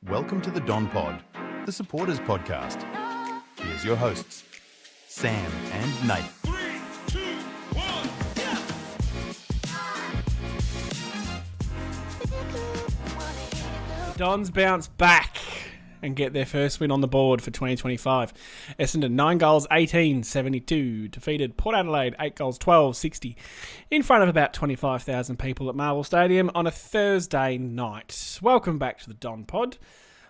Welcome to the Don Pod, the supporters podcast. Here's your hosts, Sam and Nath. 3, 2, 1, yeah! Dons bounce back and get their first win on the board for 2025. Essendon 9 goals, 18-72. Defeated Port Adelaide 8 goals, 12-60. In front of about 25,000 people at Marvel Stadium on a Thursday night. Welcome back to the Don Pod.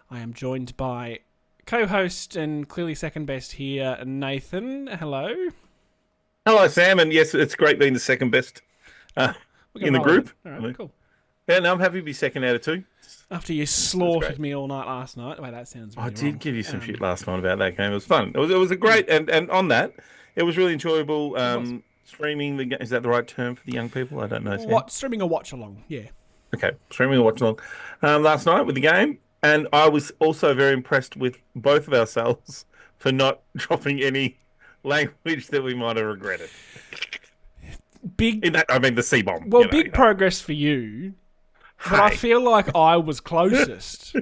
I am joined by co-host and clearly second best here, Nathan. Hello. Hello, Sam, and yes, it's great being the second best in the group. All right, cool. Yeah, no, I'm happy to be second out of two. After you slaughtered me all night last night. Wait, that sounds really I did wrong. give you some shit last night about that game. It was fun. It was a great, and on that, it was really enjoyable. Streaming the game, is that the right term for the young people? I don't know. Sam. What, streaming a watch along? Yeah. Okay, streaming a watch along last night with the game, and I was also very impressed with both of ourselves for not dropping any language that we might have regretted. The C-bomb. Well, big progress for you. But I feel like I was closest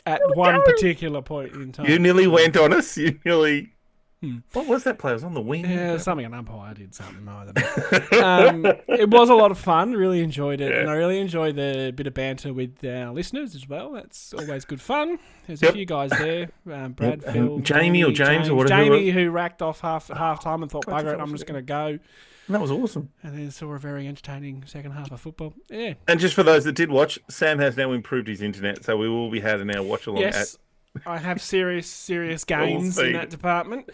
at one particular point in time. You nearly went on us. You nearly... What was that play? It was on the wing. Yeah, something an umpire did something. I don't know. It was a lot of fun. Really enjoyed it. Yeah. And I really enjoyed the bit of banter with our listeners as well. That's always good fun. There's a few guys there. Brad, Phil, Jamie or James or whatever. Jamie, who racked off half time and thought, bugger it, I'm just going to go. And that was awesome. And then saw a very entertaining second half of football. Yeah. And just for those that did watch, Sam has now improved his internet, so we will be having our watch along. Yes, I have serious gains in that department.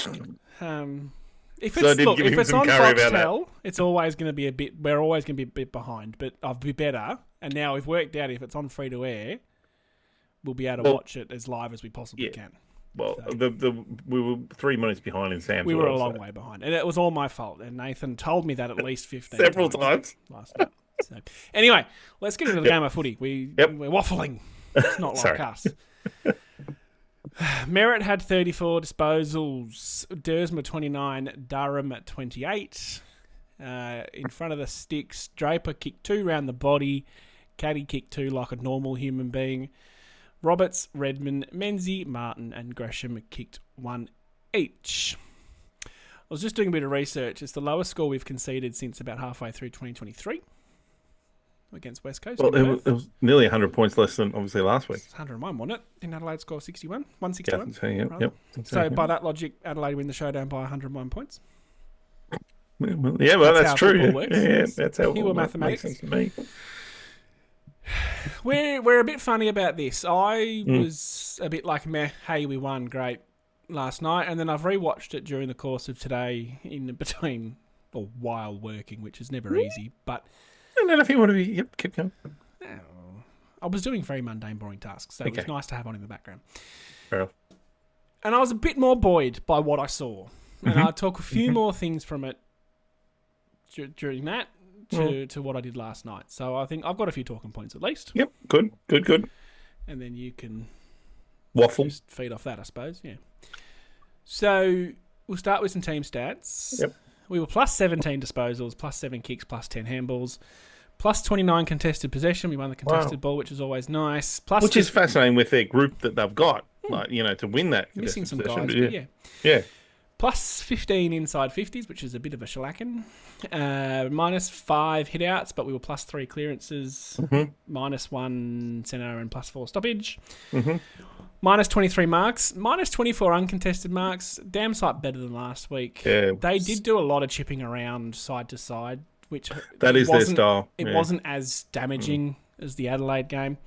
If it's on Foxtel, it's always going to be a bit. We're always going to be a bit behind, but I'll be better. And now we've worked out if it's on free to air, we'll be able to watch it as live as we possibly can. Well, so. We were 3 minutes behind in Sam's. We were a long way behind, and it was all my fault. And Nathan told me that at least 15 several times last night. So, anyway, let's get into the game of footy. We're waffling. It's not like us. Merritt had 34 disposals. Dersma 29. Durham at 28. In front of the sticks, Draper kicked 2 round the body. Caddy kicked 2 like a normal human being. Roberts, Redmond, Menzies, Martin and Gresham kicked 1 each. I was just doing a bit of research. It's the lowest score we've conceded since about halfway through 2023 against West Coast. Well, it was nearly 100 points less than obviously last week. 101, wasn't it? Didn't Adelaide score 61? 161? Yep. So by that logic, Adelaide win the showdown by 101 points. Well, that's true. Yeah, that's how Pure mathematics. Makes sense to me. We're a bit funny about this. I was a bit like, meh, hey, we won, great, last night. And then I've rewatched it during the course of today in between, or while working, which is never easy. But and then if you want to be, keep going. I was doing very mundane, boring tasks, so it was nice to have on in the background. Fair enough. And I was a bit more buoyed by what I saw. And I took a few more things from it during that. To what I did last night. So I think I've got a few talking points at least. Yep, good. And then you can waffle. Just feed off that, I suppose, yeah. So we'll start with some team stats. Yep. We were plus 17 disposals, plus 7 kicks, plus 10 handballs, plus 29 contested possession. We won the contested ball, which is always nice. Which is fascinating with their group that they've got, to win that. Missing some guys, but yeah. Plus 15 inside 50s, which is a bit of a shellacking. Minus 5 hitouts, but we were plus 3 clearances. Minus 1 centre and plus 4 stoppage. Minus 23 marks. Minus 24 uncontested marks. Damn sight better than last week. Yeah. They did do a lot of chipping around side to side, which that is their style. It wasn't as damaging as the Adelaide game.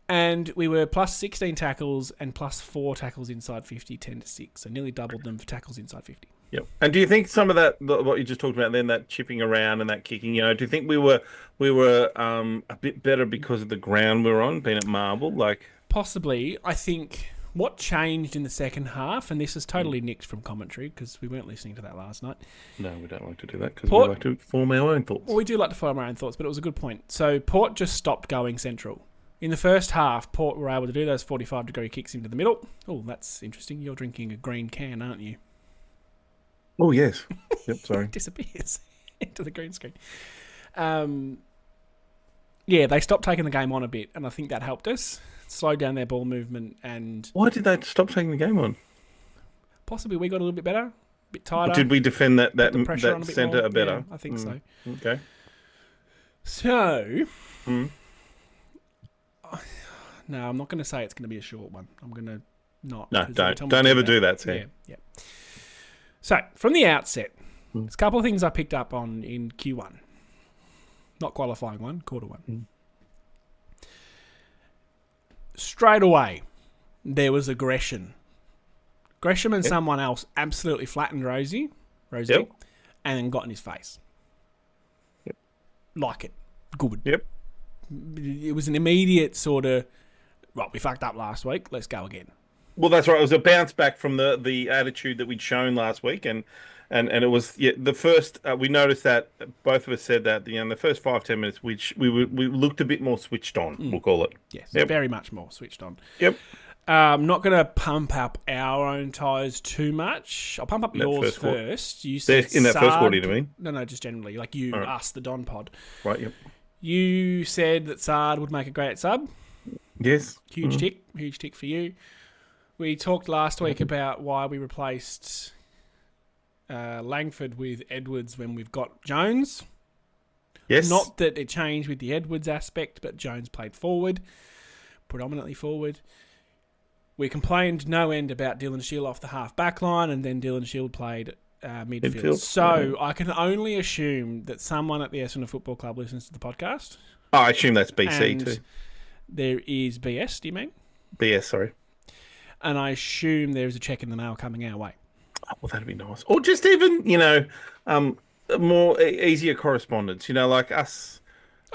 And we were plus 16 tackles and plus 4 tackles inside 50, 10-6. So nearly doubled them for tackles inside 50. Yep. And do you think some of that, what you just talked about then, that chipping around and that kicking, do you think we were a bit better because of the ground we were on, being at Marvel? Possibly. I think what changed in the second half, and this is totally nicked from commentary because we weren't listening to that last night. No, we don't like to do that because we like to form our own thoughts. Well, we do like to form our own thoughts, but it was a good point. So Port just stopped going central. In the first half, Port were able to do those 45-degree kicks into the middle. Oh, that's interesting. You're drinking a green can, aren't you? Oh, yes. Yep, sorry. It disappears into the green screen. Yeah, they stopped taking the game on a bit, and I think that helped us. Slowed down their ball movement, and Why did they stop taking the game on? possibly we got a little bit better, a bit tighter. Did we defend that the pressure on a bit centre more. better? Yeah, I think so. Okay. So, Mm. no, I'm not going to say it's going to be a short one. I'm going to not. No, 'cause every time we don't ever do that, Sam. Yeah. So, from the outset, there's a couple of things I picked up on in Q1. Not qualifying one, quarter one. Straight away, there was aggression. Gresham and someone else absolutely flattened Rosie, Yep. and then got in his face. Yep. Like it. Good. Yep. It was an immediate sort of, right, we fucked up last week, let's go again. Well, that's right. It was a bounce back from the attitude that we'd shown last week, and it was the first. We noticed that both of us said that the first 5-10 minutes, which we looked a bit more switched on. We'll call it. Yes, Yep. very much more switched on. Yep. Not going to pump up our own tyres too much. I'll pump up That yours first quarter. first. You said In that first Saad- quarter, you mean? No, just generally, like you, Right. us, the Don Pod. Right. Yep. You said that Saad would make a great sub. Yes. Huge tick for you. We talked last week about why we replaced Langford with Edwards when we've got Jones. Yes. Not that it changed with the Edwards aspect, but Jones played forward, predominantly forward. We complained no end about Dylan Shield off the half back line, and then Dylan Shield played midfield. So I can only assume that someone at the Essendon Football Club listens to the podcast. Oh, I assume that's BC And too. there is BS, do you mean? BS, sorry. And I assume there's a check in the mail coming our way. Oh, well, that'd be nice. Or just even, more easier correspondence. Like us.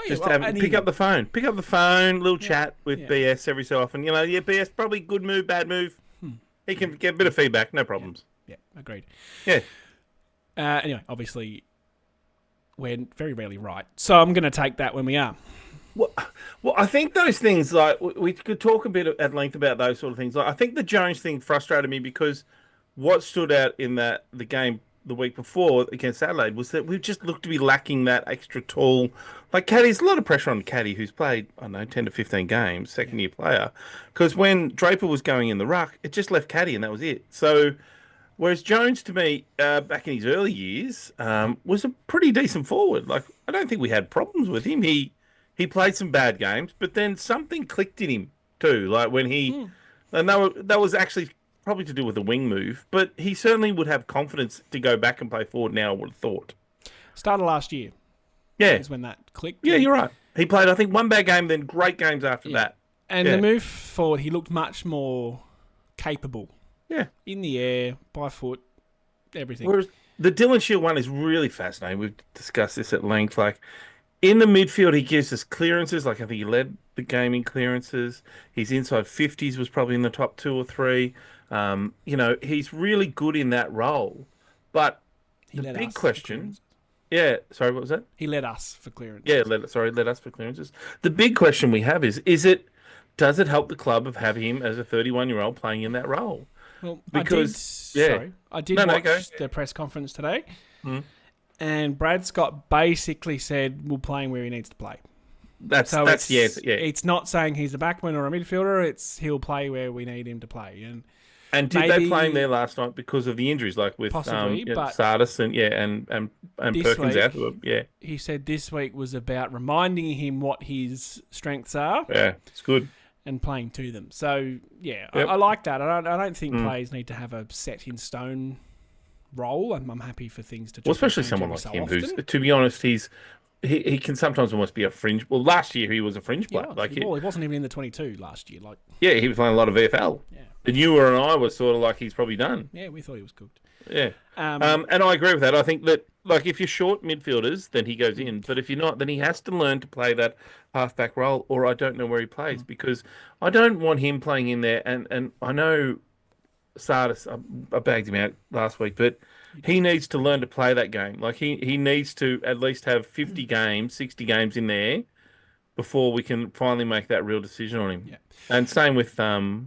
Just pick up the phone. Pick up the phone, little chat with BS every so often. BS, probably good move, bad move. He can get a bit of feedback, no problems. Yeah, agreed. Yeah. Anyway, obviously, we're very rarely right. So I'm going to take that when we are. Well, I think those things, like, we could talk a bit at length about those sort of things. Like, I think the Jones thing frustrated me because what stood out in the game the week before against Adelaide was that we just looked to be lacking that extra tall. Like, Caddy's a lot of pressure on Caddy, who's played, 10 to 15 games, second-year player. Because when Draper was going in the ruck, it just left Caddy and that was it. So, whereas Jones, to me, back in his early years, was a pretty decent forward. Like, I don't think we had problems with him. He played some bad games, but then something clicked in him too. Like when he, and that was actually probably to do with the wing move, but he certainly would have confidence to go back and play forward now, I would have thought. Started last year. Yeah. Is when that clicked. Yeah, you're right. He played, I think, one bad game, then great games after that. And the move forward, he looked much more capable. Yeah. In the air, by foot, everything. Whereas the Dylan Shield one is really fascinating. We've discussed this at length. Like, in the midfield, he gives us clearances. Like, I think he led the game in clearances. His inside 50s was probably in the top 2 or 3. He's really good in that role. But the big question... Yeah, sorry, what was that? He led us for clearances. Yeah, led us for clearances. The big question we have is does it help the club of having him as a 31-year-old playing in that role? Well, Because, I did watch the press conference today. And Brad Scott basically said we'll play him where he needs to play. It's not saying he's a backman or a midfielder. It's he'll play where we need him to play. And did they play him there last night because of the injuries, like with Sardis and Perkins week, out? Yeah, he said this week was about reminding him what his strengths are. Yeah, it's good. And playing to them. So I like that. I don't think players need to have a set in stone role. I'm happy for things to. Well, especially someone like him, who's, to be honest, he can sometimes almost be a fringe. Well, last year he was a fringe player. He wasn't even in the 22 last year. He was playing a lot of VFL. Yeah. And you and I were sort of like he's probably done. Yeah, we thought he was cooked. Yeah. And I agree with that. I think that, like, if you're short midfielders, then he goes in. But if you're not, then he has to learn to play that halfback role, or I don't know where he plays, because I don't want him playing in there. And I know Sardis, I bagged him out last week, but he needs to learn to play that game. Like, he needs to at least have 50 games, 60 games in there before we can finally make that real decision on him. Yeah. And same with the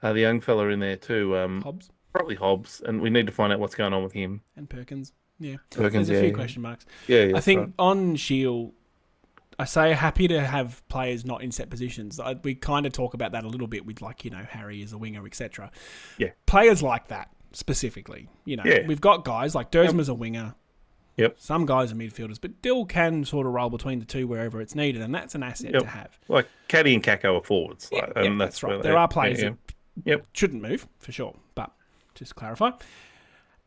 young fella in there too. Hobbs. Probably Hobbs, and we need to find out what's going on with him. And Perkins. Yeah. Perkins, There's a few question marks. Yeah, I think on Shield, I say happy to have players not in set positions. We kind of talk about that a little bit with Harry as a winger, etc. Yeah. Players like that specifically. Yeah. We've got guys like Dersma's a winger. Yep. Some guys are midfielders, but Dill can sort of roll between the two wherever it's needed, and that's an asset to have. Like Caddy and Kako are forwards. That's right. There are players that shouldn't move, for sure, but just to clarify.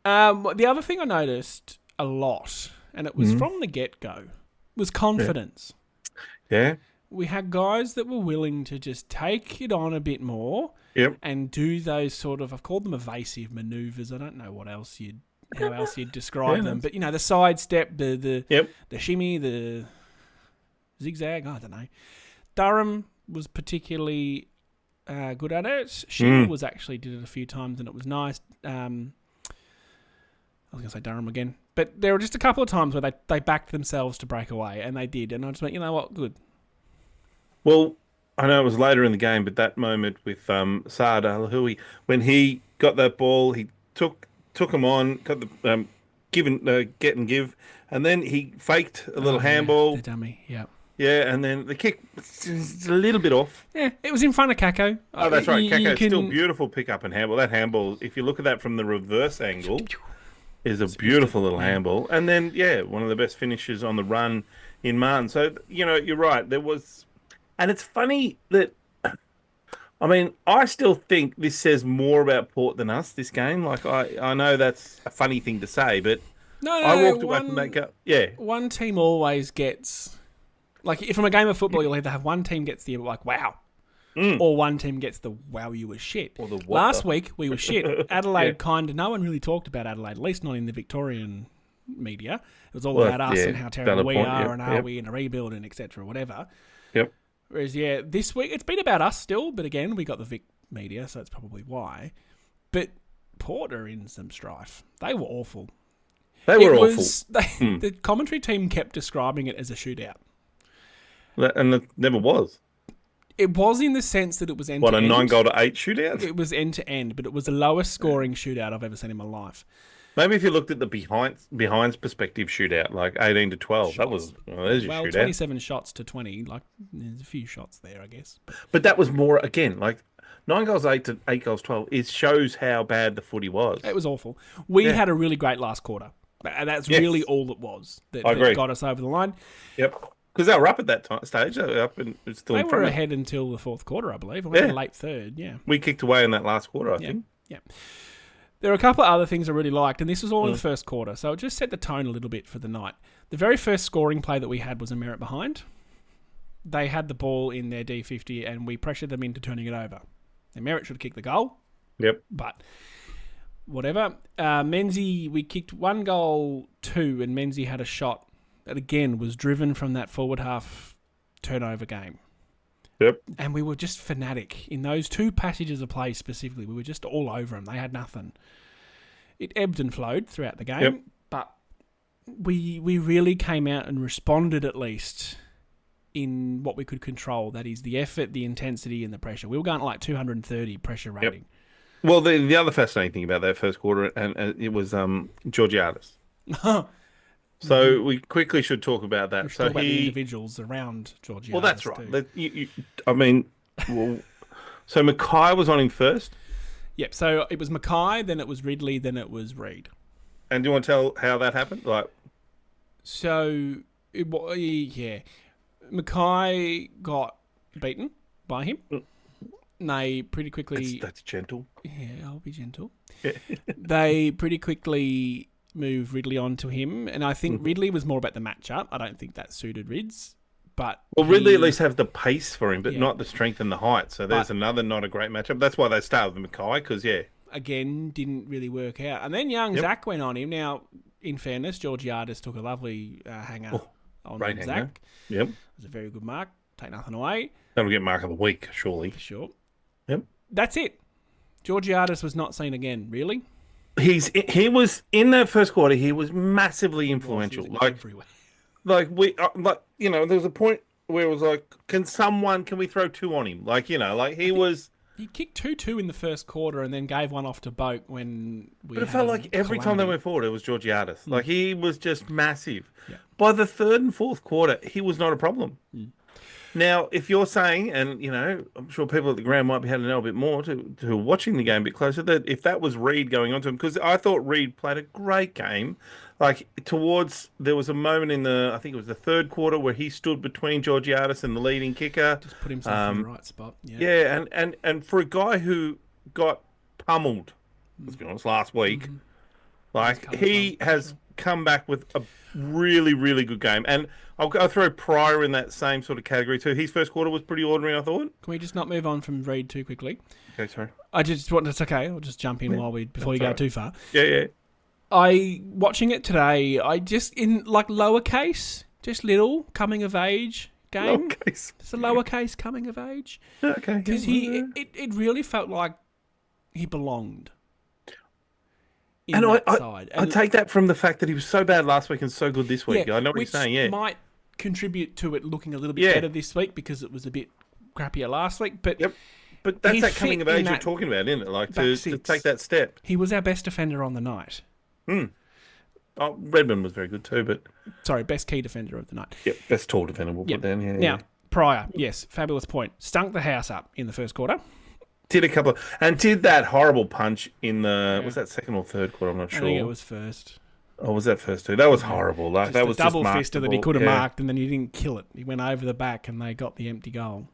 The other thing I noticed a lot, and it was from the get-go, was confidence. Yeah. We had guys that were willing to just take it on a bit more and do those sort of, I've called them evasive manoeuvres. I don't know how else you'd describe them. But, the sidestep, the shimmy, the zigzag, I don't know. Durham was particularly good at it. Shield was actually did it a few times and it was nice. I was going to say Durham again. But there were just a couple of times where they backed themselves to break away, and they did. And I just went, you know what, good. Well, I know it was later in the game, but that moment with Saad Al-Hui, when he got that ball, he took him on, got the get and give, and then he faked a little handball. The dummy, yeah. Yeah, and then the kick was a little bit off. Yeah, it was in front of Kako. Oh, that's right. Kako, still beautiful pick up and handball. That handball, if you look at that from the reverse angle, is a beautiful little handball. And then, one of the best finishes on the run in Martin. So, you're right. There was... And it's funny that... I mean, I still think this says more about Port than us, this game. Like, I know that's a funny thing to say, but I walked away from that game. Yeah. One team always gets... Like, if from a game of football, you'll either have one team gets the, wow, or one team gets the, wow, you were shit. Or the Last week, we were shit. Adelaide no one really talked about Adelaide, at least not in the Victorian media. It was all about us and how terrible we are and are we in a rebuild and etc. whatever. Yep. Whereas, this week, it's been about us still, but again, we got the Vic media, so that's probably why. But Port are in some strife. They were awful. The commentary team kept describing it as a shootout. And it never was. It was in the sense that it was end-to-end. What, a 9-8 shootout? It was end-to-end, but it was the lowest scoring shootout I've ever seen in my life. Maybe if you looked at the behind's perspective shootout, like 18-12, that was there's your shootout. 27 shots to 20, like there's a few shots there, I guess. But that was more, again, like 9-8 to 8-12, it shows how bad the footy was. It was awful. We had a really great last quarter. And that's really all it was that got us over the line. Yep. Because they were up at that stage. They were up and still in front. They were ahead until the fourth quarter, I believe. We were late third, We kicked away in that last quarter, I think. Yeah. There are a couple of other things I really liked, and this was all in the first quarter, so it just set the tone a little bit for the night. The very first scoring play that we had was a Merritt behind. They had the ball in their D50, and we pressured them into turning it over. And Merritt should kick the goal. Yep. But whatever. Menzies, we kicked 1-2, and Menzies had a shot that again was driven from that forward half turnover game. Yep. And we were just fanatic. In those two passages of play specifically, we were just all over them. They had nothing. It ebbed and flowed throughout the game, but we really came out and responded at least in what we could control. That is the effort, the intensity, and the pressure. We were going at like 230 pressure rating. Well, the other fascinating thing about that first quarter, and it was Georgiadis. So we quickly should talk about that. So about the individuals around Georgiadis. Well, that's right. So Mackay was on him first? Yep, so it was Mackay, then it was Ridley, then it was Reid. And do you want to tell how that happened? So, Mackay got beaten by him. They pretty quickly... That's gentle. Yeah, I'll be gentle. They pretty quickly moved Ridley onto him, and I think Ridley was more about the matchup. I don't think that suited Rids. But Ridley at least have the pace for him, but not the strength and the height. So there's another not a great matchup. That's why they started with Mackay, because, again, didn't really work out. And then young Zach went on him. Now, in fairness, Georgiadis took a lovely hanger on Zach. Yep. It was a very good mark. Take nothing away. That'll get mark of the week, surely. For sure. Yep. That's it. Georgiadis was not seen again, really. He was, in that first quarter, he was massively influential. Everywhere. There was a point where it was like, can we throw two on him? He kicked 2-2 in the first quarter and then gave one off to Boak when we. But it felt like every time they went forward, it was Georgiadis. Like he was just massive. Yeah. by the third and fourth quarter, he was not a problem. Now, if you're saying, and I'm sure people at the ground might be able to know a bit more to who are watching the game a bit closer, that if that was Reed going on to him, because I thought Reed played a great game. Like there was a moment I think it was the third quarter where he stood between Georgiadis and the leading kicker. Just put himself in the right spot. Yeah. Yeah, and for a guy who got pummeled, let's be honest, last week, like he has come back with a really, really good game. And I'll throw Pryor in that same sort of category too. His first quarter was pretty ordinary, I thought. Can we just not move on from Reed too quickly? Okay, sorry. It's okay. I'll just jump in before you go too far. Yeah. Watching it today, I just in like lowercase, just little coming of age game. Lowercase. It's a lowercase coming of age. Okay. Because it really felt like he belonged. I take that from the fact that he was so bad last week and so good this week. Yeah, I know what you're saying, yeah. Might contribute to it looking a little bit better this week because it was a bit crappier last week. But But that's that coming of age you're talking about, isn't it? Like to take that step. He was our best defender on the night. Oh, Redmond was very good too, but... Sorry, best key defender of the night. Yep, best tall defender we'll put down, yeah. Now, Pryor, yes, fabulous point. Stunk the house up in the first quarter. Did a couple of... And did that horrible punch in the... Was that second or third quarter? I'm not sure. I think it was first. Oh, was that first too? That was horrible. Like, that was double just fister that he could have marked, and then he didn't kill it. He went over the back, and they got the empty goal.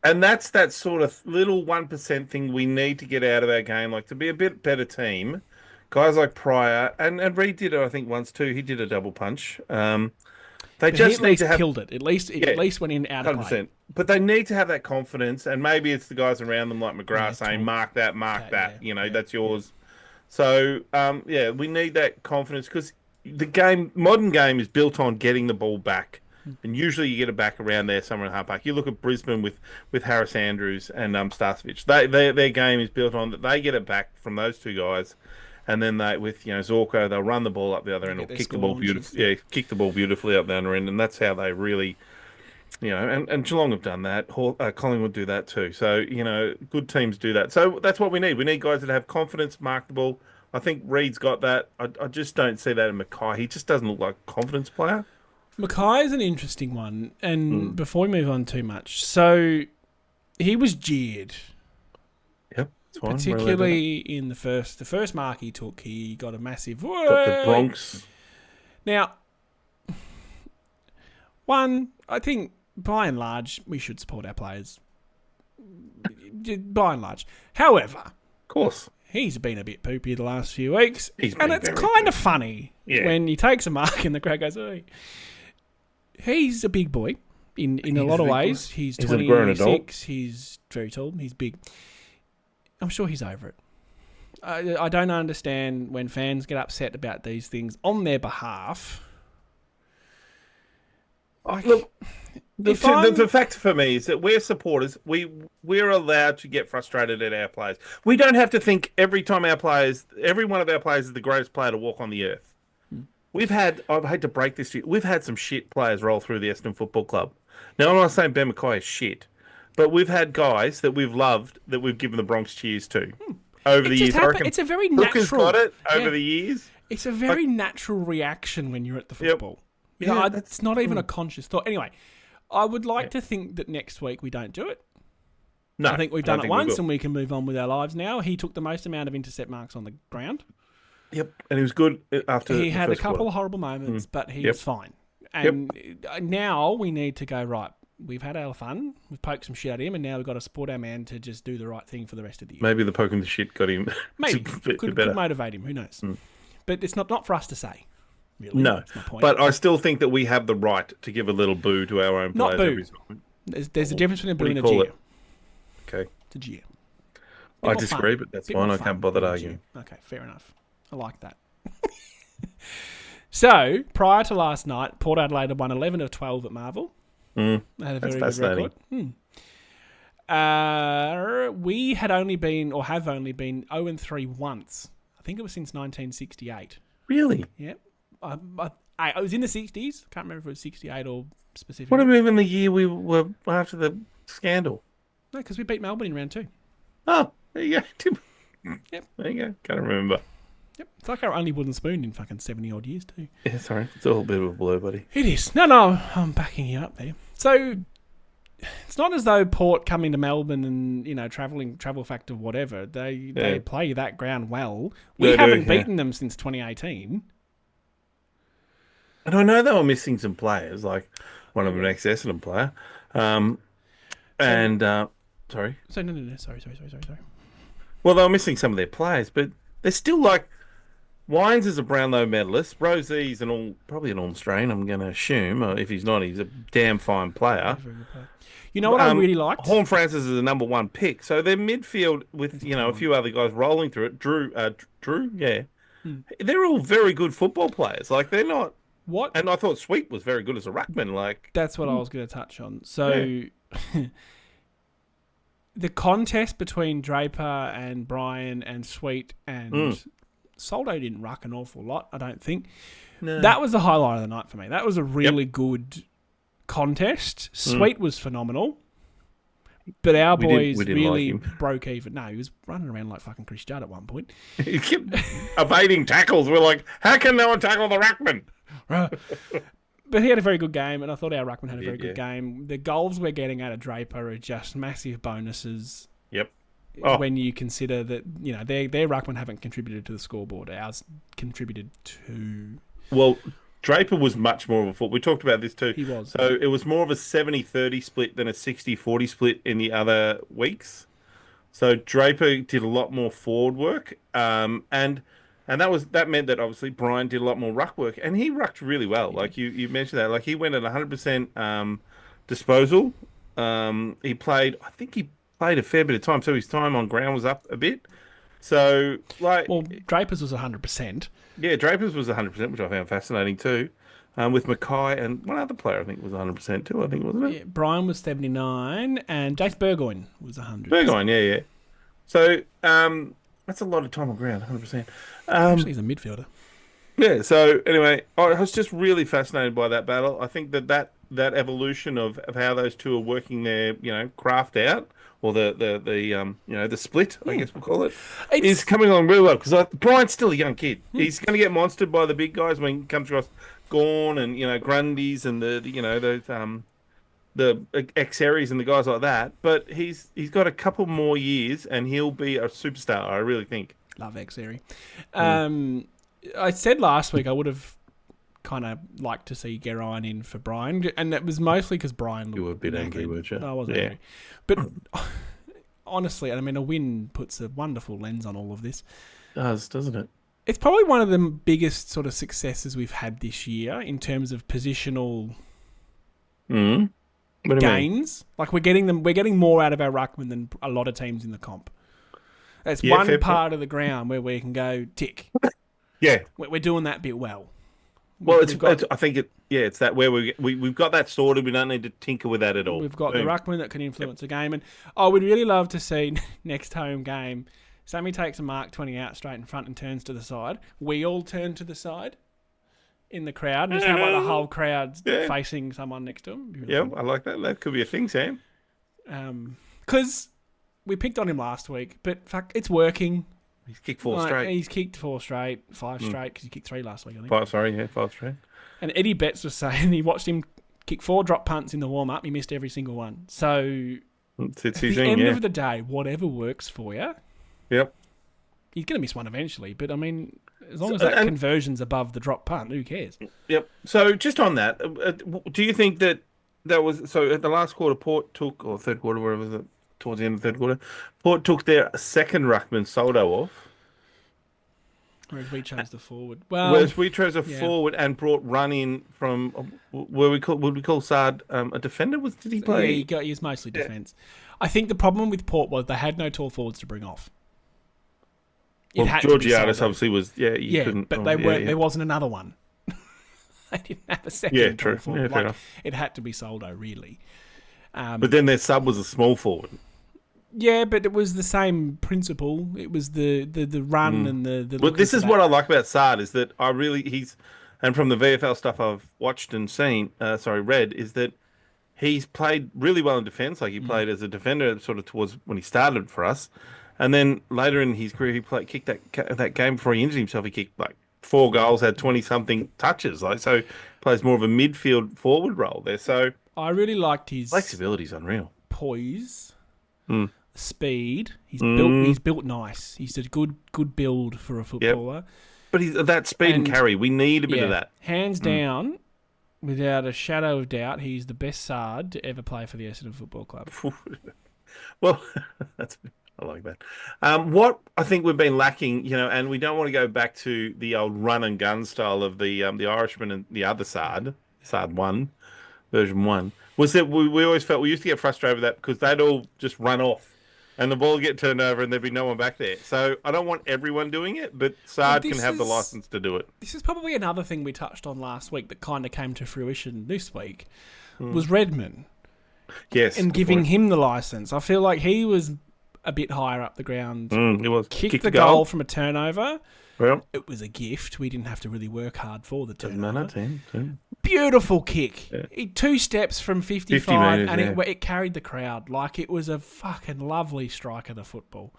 And that's that sort of little 1% thing we need to get out of our game, like to be a bit better team. Guys like Pryor, and Reed did it, I think, once too. He did a double punch. They just need to have killed it. At least went in out of 100%. Play. But they need to have that confidence, and maybe it's the guys around them like McGrath saying, "Mark that, that. That's yours." So we need that confidence because the modern game is built on getting the ball back, and usually you get it back around there somewhere in the halfback. You look at Brisbane with Harris Andrews and Starcevich. Their game is built on that they get it back from those two guys. And then with Zorko, they'll run the ball up the other end or kick the ball beautifully. Yeah, kick the ball beautifully up the other end, and that's how they really, and Geelong have done that. Collingwood do that too. So good teams do that. So that's what we need. We need guys that have confidence, mark the ball. I think Reed's got that. I just don't see that in Mackay. He just doesn't look like a confidence player. Mackay is an interesting one. And before we move on too much, so he was jeered. Particularly in the first mark he took, he got a massive... Got the Bronx. Now, I think by and large, we should support our players. By and large. However... Of course. He's been a bit poopy the last few weeks. And it's kind of funny when he takes a mark and the crowd goes, "Oi." He's a big boy in a lot of ways. He's 26. He's very tall. He's big. I'm sure he's over it. I don't understand when fans get upset about these things on their behalf. Look, the fact for me is that we're supporters. We're allowed to get frustrated at our players. We don't have to think every one of our players is the greatest player to walk on the earth. We've had, I hate to break this to you, we've had some shit players roll through the Essendon Football Club. Now, I'm not saying Ben Mackay is shit. But we've had guys that we've loved that we've given the Bronx cheers to over the years. It's a very natural... Brooker's got it over the years. It's a very natural reaction when you're at the football. Yep. It's not even a conscious thought. Anyway, I would like to think that next week we don't do it. No, I think we've done it once and we can move on with our lives now. He took the most amount of intercept marks on the ground. Yep, and he was good after He had a couple of horrible moments, but he was fine. And now we need to go, right, we've had our fun. We've poked some shit at him, and now we've got to support our man to just do the right thing for the rest of the year. Maybe the poking the shit got him. Maybe could motivate him. Who knows? But it's not for us to say. Really. No, but I still think that we have the right to give a little boo to our own not players. Not boo. There's a difference between a boo and a jeer. Okay. It's a jeer. I disagree, but that's fine. I can't bother arguing. Okay, fair enough. I like that. So, prior to last night, Port Adelaide had won 11 of 12 at Marvel. They had a very good record. We had only been, or have only been, 0-3 once. I think it was since 1968. Really? Yep. I was in the 60s. Can't remember if it was 68 or specific. What about even the year we were after the scandal? No, because we beat Melbourne in round 2. Oh, there you go. Yep. There you go. Can't remember. Yep. It's like our only wooden spoon in fucking 70 odd years too. Yeah, sorry. It's all a bit of a blur, buddy. It is. No, I'm backing you up there. So it's not as though Port coming to Melbourne and, travel factor, whatever. They play that ground well. We haven't beaten them since 2018. And I know they were missing some players, like one of them an ex-Essendon player. Sorry. So no. Sorry. Well, they were missing some of their players, but they're still like Wines is a Brownlow medalist. Rose's probably an All-Australian, I'm going to assume. Or if he's not, he's a damn fine player. You know what I really liked? Horn Francis is the number one pick. So their midfield with a few other guys rolling through it. Drew, yeah. They're all very good football players. Like they're not. What? And I thought Sweet was very good as a ruckman. Like that's what I was going to touch on. So the contest between Draper and Brian and Sweet and Soldo didn't ruck an awful lot, I don't think. No. That was the highlight of the night for me. That was a really good contest. Sweet was phenomenal. But our boys really broke even. No, he was running around like fucking Chris Judd at one point. He kept evading tackles. We're like, how can no one tackle the ruckman? But he had a very good game, and I thought our ruckman had a very good game. The goals we're getting out of Draper are just massive bonuses. Yep. When you consider that, their ruckman haven't contributed to the scoreboard. Ours contributed to... Well, Draper was much more of a foot. We talked about this too. He was. So it was more of a 70-30 split than a 60-40 split in the other weeks. So Draper did a lot more forward work. And that meant that obviously Brian did a lot more ruck work. And he rucked really well. Like you mentioned that. Like he went at 100% disposal. He played a fair bit of time. So his time on ground was up a bit. So well, Draper's was 100%. Yeah, Draper's was 100%, which I found fascinating too. With Mackay and one other player, I think was 100% too. I think wasn't it? Yeah, Brian was 79, and Jace Burgoyne was 100. Burgoyne, yeah. So that's a lot of time on ground, 100%. Actually, he's a midfielder. Yeah. So anyway, I was just really fascinated by that battle. I think that evolution of how those two are working their craft out. Or the split, I guess we'll call it, is coming along really well because Brian's still a young kid. He's going to get monstered by the big guys when he comes across Gorn and Grundy's and the ex-Aries and the guys like that. But he's got a couple more years and he'll be a superstar. I really think. Love ex-Aries. I said last week I would have kind of liked to see Geraint in for Brian, and that was mostly because Brian looked... You were a bit angry, weren't you? No, I wasn't angry. But honestly, I mean, a win puts a wonderful lens on all of this. It does, doesn't it? It's probably one of the biggest sort of successes we've had this year in terms of positional gains. Like we're getting more out of our ruckman than a lot of teams in the comp. That's one part of the ground where we can go tick. Yeah, we're doing that bit well. Well, it's that where we've got that sorted. We don't need to tinker with that at all. We've got the ruckman that can influence the game, and I would really love to see next home game. Sammy takes a mark 20 out straight in front and turns to the side. We all turn to the side in the crowd, and just have like the whole crowd facing someone next to him. Yeah, I like that. That could be a thing, Sam. Because we picked on him last week, but fuck, it's working. He's kicked four straight. He's kicked 4 straight, 5 straight, because he kicked 3 last week, I think. 5 straight. And Eddie Betts was saying he watched him kick 4 drop punts in the warm-up. He missed every single one. So at the end of the day, whatever works for you. Yep. He's going to miss one eventually, but I mean, as long as that conversion's above the drop punt, who cares? Yep. So just on that, do you think that was... So at the last quarter, Port took, or third quarter, whatever it was, towards the end of the third quarter, Port took their second ruckman, Soldo, off. Whereas we chose the forward. Whereas we chose a forward and brought Run in from would we call Sard a defender? Did he play? Yeah, he was mostly defence. I think the problem with Port was they had no tall forwards to bring off. Georgiadis obviously was. You couldn't. But there wasn't another one. They didn't have a second tall forward. Fair enough. It had to be Soldo, really. But then their sub was a small forward. Yeah, but it was the same principle. It was the run and the. Well, this is what I like about Sard is that and from the VFL stuff I've watched and read, is that he's played really well in defence. Like he played as a defender sort of towards when he started for us, And then later in his career, he kicked that game before he injured himself. He kicked like 4 goals, had 20-something touches. Like so, plays more of a midfield forward role there. So I really liked his flexibility's unreal. poise, Mm. speed. He's built nice. He's a good build for a footballer. But that speed and carry, we need a bit of that. Hands down, without a shadow of doubt, he's the best Sard to ever play for the Essendon Football Club. Well, I like that. What I think we've been lacking, and we don't want to go back to the old run and gun style of the Irishman and the other Sard 1, version 1, was that we always felt we used to get frustrated with that because they'd all just run off and the ball would get turned over and there'd be no one back there. So I don't want everyone doing it, but Sard can have the license to do it. This is probably another thing we touched on last week that kind of came to fruition this week, was Redmond. Yes. And giving him the license. I feel like he was a bit higher up the ground. It was. Kicked the goal from a turnover. Well, it was a gift. We didn't have to really work hard for the turnover. Doesn't matter, Beautiful kick. Yeah. 2 steps from 55 50 metres, and it carried the crowd. Like it was a fucking lovely strike of the football.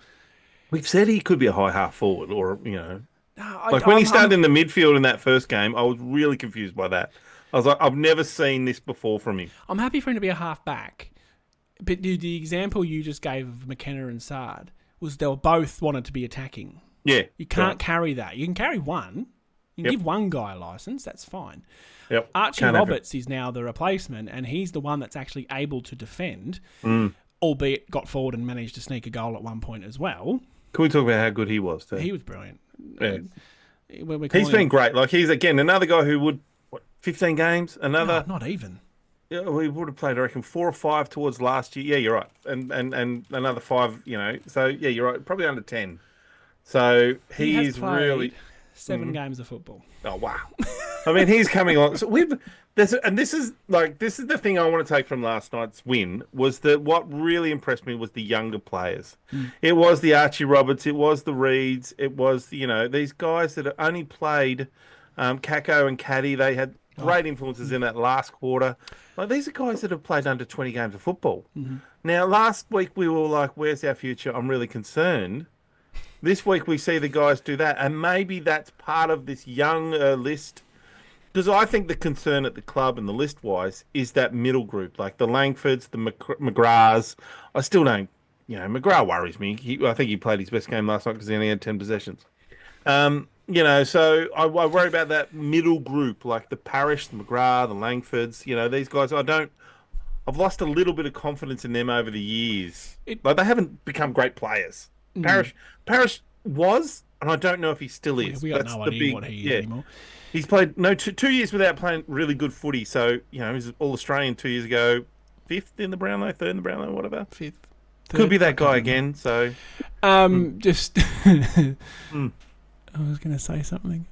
We've said he could be a high half forward or, No, when he started in the midfield in that first game, I was really confused by that. I was like, I've never seen this before from him. I'm happy for him to be a half back. But the example you just gave of McKenna and Sard was they were both wanted to be attacking. Yeah. You can't carry that. You can carry one. You can give one guy a license. That's fine. Yep. Archie Roberts is now the replacement, and he's the one that's actually able to defend, albeit got forward and managed to sneak a goal at one point as well. Can we talk about how good he was, too? He was brilliant. Yeah. He's been great. Like, he's, again, another guy who would, 15 games? Another... No, not even. Yeah, we would have played, I reckon, 4 or 5 towards last year. Yeah, you're right. And another 5, So, yeah, you're right. Probably under 10. So, he has is played really... 7 games of football. Oh, wow. I mean, he's coming on. So this is the thing I want to take from last night's win, was that what really impressed me was the younger players. It was the Archie Roberts, it was the Reeds, it was, these guys that only played Kako and Caddy. They had great influences in that last quarter. Like, these are guys that have played under 20 games of football. Now, last week we were like, where's our future? I'm really concerned. This week we see the guys do that, and maybe that's part of this young list. Because I think the concern at the club and the list-wise is that middle group, like the Langfords, the McGraths. I still don't, McGrath worries me. I think he played his best game last night because he only had 10 possessions. So I worry about that middle group, like the Parish, the McGrath, the Langfords. These guys, I've lost a little bit of confidence in them over the years. Like, they haven't become great players. Parish was, and I don't know if he still is. We got no idea what he is anymore. He's played 2 years without playing really good footy. So, he's All-Australian 2 years ago. 5th in the Brownlow, 3rd in the Brownlow, whatever. 5th. Could be that guy again. So, just I was going to say something.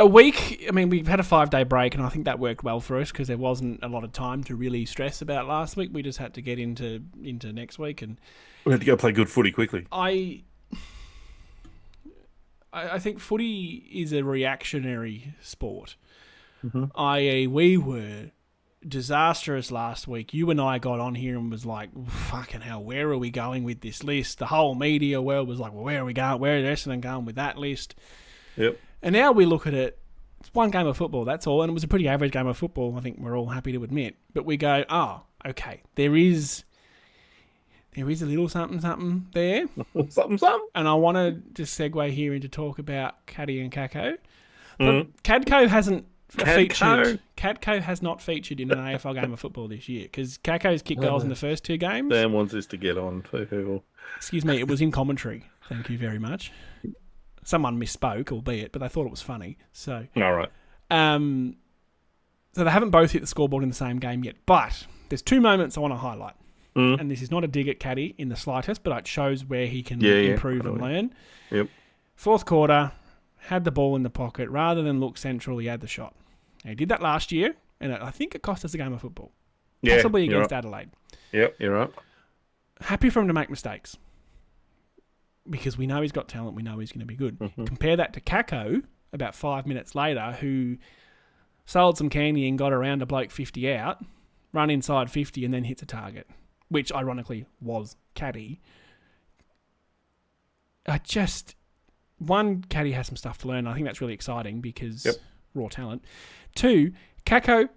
A week, I mean, we've had a 5-day break, and I think that worked well for us because there wasn't a lot of time to really stress about last week. We just had to get into next week, and we had to go play good footy quickly. I think footy is a reactionary sport. I.e., we were disastrous last week. You and I got on here and was like, fucking hell, where are we going with this list? The whole media world was like, well, where are we going? Where is Essendon going with that list? Yep. And now we look at it, it's one game of football, that's all. And it was a pretty average game of football, I think we're all happy to admit. But we go, oh, okay, there is a little something there. something. And I want to just segue here into talk about Caddy and Kako. Cadco hasn't featured. Cadco has not featured in an AFL game of football this year because Kako's kicked goals in the first 2 games. Dan wants us to get on for people. Excuse me, it was in commentary. Thank you very much. Someone misspoke, albeit, but they thought it was funny. So, all right. So they haven't both hit the scoreboard in the same game yet. But there's 2 moments I want to highlight. And this is not a dig at Caddy in the slightest, but it shows where he can improve and learn. Yep. 4th quarter, had the ball in the pocket. Rather than look central, he had the shot. Now, he did that last year, and I think it cost us a game of football. Possibly against Adelaide. Yep, you're right. Happy for him to make mistakes. Because we know he's got talent, we know he's going to be good. Compare that to Kako about 5 minutes later, who sold some candy and got around a bloke 50 out, run inside 50 and then hits a target. which ironically was Caddy. Caddy has some stuff to learn. I think that's really exciting because raw talent. 2, Kako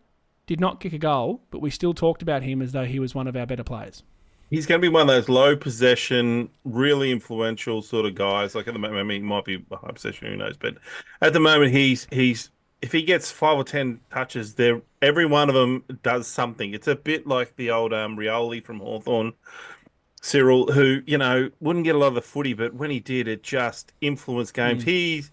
did not kick a goal, but we still talked about him as though he was one of our better players. He's going to be one of those low possession, really influential sort of guys. Like at the moment, I mean, he might be a high possession, who knows? But at the moment, he's if he gets 5 or 10 touches, every one of them does something. It's a bit like the old Rioli from Hawthorn, Cyril, who wouldn't get a lot of the footy, but when he did, it just influenced games. He's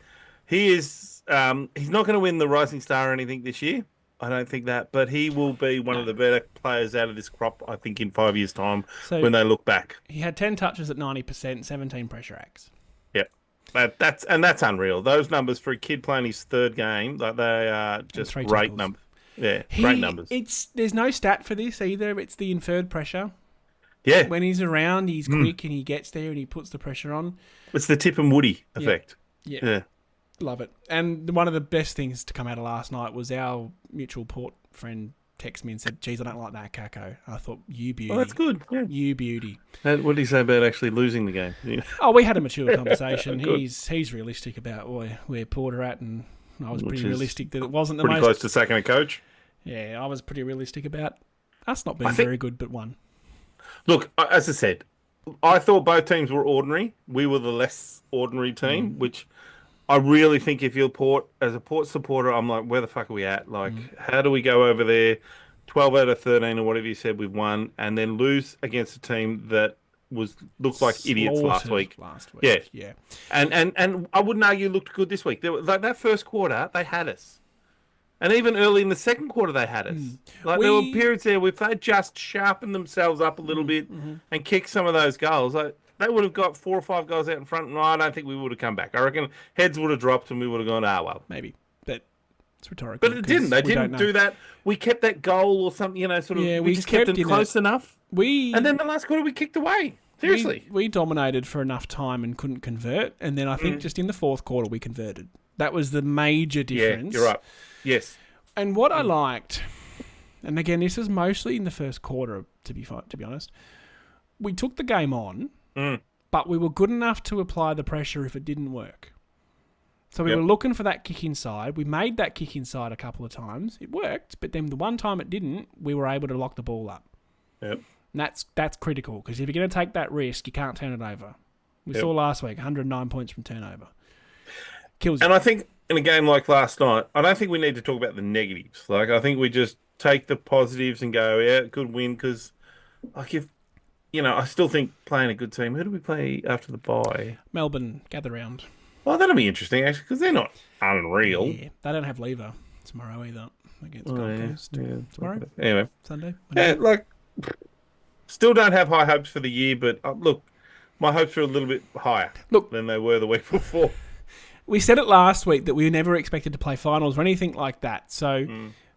not going to win the Rising Star or anything this year. I don't think that, but he will be one of the better players out of this crop, I think, in 5 years' time when they look back. He had 10 touches at 90%, 17 pressure acts. Yep. That's unreal. Those numbers for a kid playing his 3rd game, like they are just great numbers. Yeah, great numbers. There's no stat for this either. It's the inferred pressure. Yeah. When he's around, he's quick and he gets there and he puts the pressure on. It's the Tip and Woody effect. Yeah. Love it. And one of the best things to come out of last night was our mutual Port friend texted me and said, "Geez, I don't like that, Kako." I thought, "You beauty." Oh, that's good. Yeah. You beauty. And what did he say about actually losing the game? Oh, we had a mature conversation. He's realistic about where Port are at, and I was pretty realistic that it wasn't the pretty close to sacking a coach. Yeah, I was pretty realistic about us not being very good, but one. Look, as I said, I thought both teams were ordinary. We were the less ordinary team, which I really think if you're Port, as a Port supporter, I'm like, where the fuck are we at? Like, how do we go over there, 12 out of 13 or whatever you said we've won, and then lose against a team that looked like idiots last week? Yeah. And I wouldn't argue looked good this week. Like that first quarter, they had us. And even early in the second quarter, they had us. Like there were periods there where if they just sharpened themselves up a little bit and kicked some of those goals, like they would have got 4 or 5 goals out in front, and I don't think we would have come back. I reckon heads would have dropped and we would have gone, well. Maybe. But it's rhetorical. But it didn't. They didn't do that. We kept that goal or something, sort of. Yeah, we just kept it close enough. And then the last quarter, we kicked away. Seriously. We dominated for enough time and couldn't convert. And then I think just in the fourth quarter, we converted. That was the major difference. Yeah, you're right. Yes. And what I liked, and again, this is mostly in the first quarter, to be honest, we took the game on, but we were good enough to apply the pressure if it didn't work. So we were looking for that kick inside. We made that kick inside a couple of times. It worked, but then the one time it didn't, we were able to lock the ball up. Yep. And that's critical, because if you're going to take that risk, you can't turn it over. We saw last week, 109 points from turnover. Kills you. And I think in a game like last night, I don't think we need to talk about the negatives. Like, I think we just take the positives and go, yeah, good win, because, like, if, I still think playing a good team. Who do we play after the bye? Melbourne, gather round. Well, that'll be interesting, actually, because they're not unreal. Yeah, they don't have Lever tomorrow either against Gold Coast. Yeah, tomorrow? Anyway. Sunday? Yeah, still don't have high hopes for the year, but look, my hopes are a little bit higher than they were the week before. We said it last week that we never expected to play finals or anything like that. So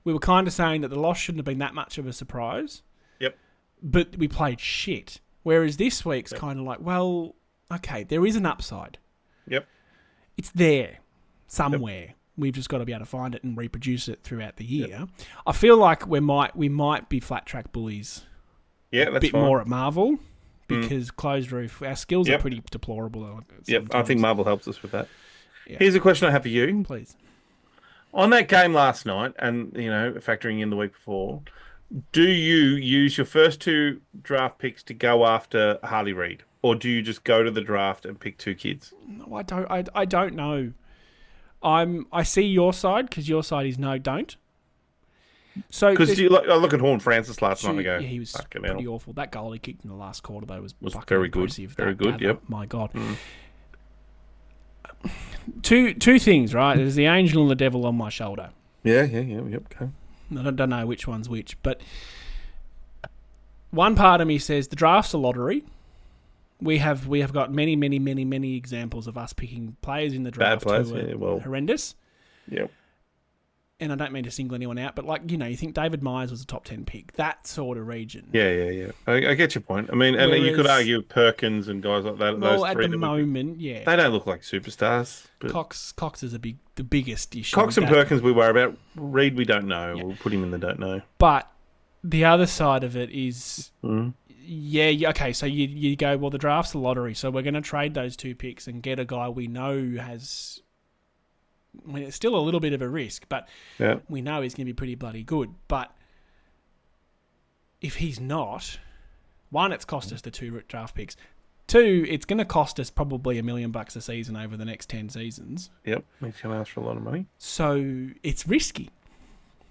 we were kind of saying that the loss shouldn't have been that much of a surprise. Yep. But we played shit. Whereas this week's kind of like, well, okay, there is an upside. Yep. It's there somewhere. Yep. We've just got to be able to find it and reproduce it throughout the year. Yep. I feel like we might be flat track bullies. Yeah, that's a bit fine. More at Marvel because closed roof, our skills are pretty deplorable. Yep, I think Marvel helps us with that. Yeah. Here's a question I have for you. Please. On that game last night, and, factoring in the week before, do you use your first 2 draft picks to go after Harley Reid? Or do you just go to the draft and pick 2 kids? No, I don't know. I see your side, because your side is no, don't. So because I look at Horn Francis last night and go, he was pretty awful. That goal he kicked in the last quarter, though, was very good. Impressive. Very good, yep. My God. Two things, right? There's the angel and the devil on my shoulder. Yeah, yep, okay. I don't know which one's which, but one part of me says the draft's a lottery. We have got many examples of us picking players in the draft who are horrendous. Yep. And I don't mean to single anyone out, but you think David Myers was a top 10 pick, that sort of region. Yeah. I get your point. I mean, and you could argue Perkins and guys like that. Well, those at three the moment, yeah. They don't look like superstars. But Cox is the biggest issue. Cox and Perkins we worry about. Reid we don't know. Yeah. We'll put him in the don't know. But the other side of it is, Mm. okay, so you go, well, the draft's a lottery, so we're going to trade those 2 picks and get a guy we know has... I mean, it's still a little bit of a risk, but Yeah. we know he's going to be pretty bloody good. But if he's not, one, it's cost us the 2 draft picks. 2, it's going to cost us probably $1 million a season over the next 10 seasons. Yep. He's going to ask for a lot of money. So it's risky.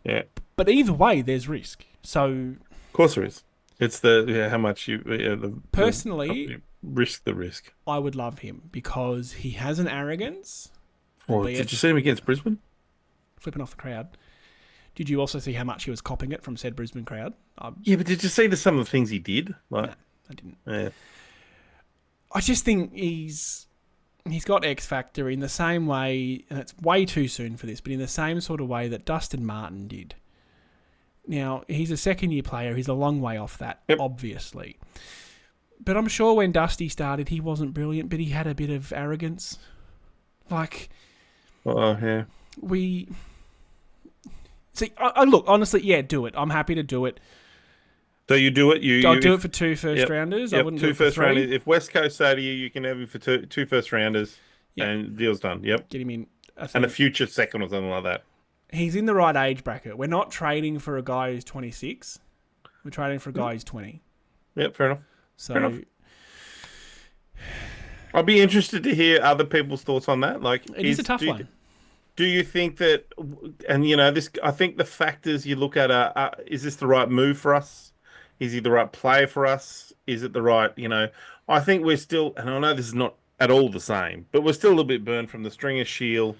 Yeah. But either way, there's risk. So Of course there is. It's how much you personally, risk the risk. I would love him because he has an arrogance. Well, albeit did you see him against Brisbane? flipping off the crowd. Did you also see how much he was copying it from said Brisbane crowd? Yeah, but did you see some of the things he did? Like, No, I didn't. yeah. I just think he's got X factor in the same way, and it's way too soon for this, but in the same sort of way that Dustin Martin did. Now, he's a second-year player. He's a long way off that, obviously. But I'm sure when Dusty started, he wasn't brilliant, but he had a bit of arrogance. Like, Yeah. we... See, I look, honestly, yeah, do it. I'm happy to do it. So you do it. I'll do it for 2 first-rounders. I Yep, wouldn't 2 do it for 3. first-rounders. If West Coast say to you, you can have him for two first-rounders, Yep. and deal's done. Yep. Get him in. I And a think future second or something like that. he's in the right age bracket. We're not trading for a guy who's 26. We're trading for a guy who's 20. Yep, fair enough. So Fair enough. I'd be interested to hear other people's thoughts on that. Like, it is a tough one. Do you think that, and this, I think the factors you look at are, is this the right move for us? Is he the right player for us? Is it the right, I think we're still, and I know this is not at all the same, but we're still a little bit burned from the Stringer Shield,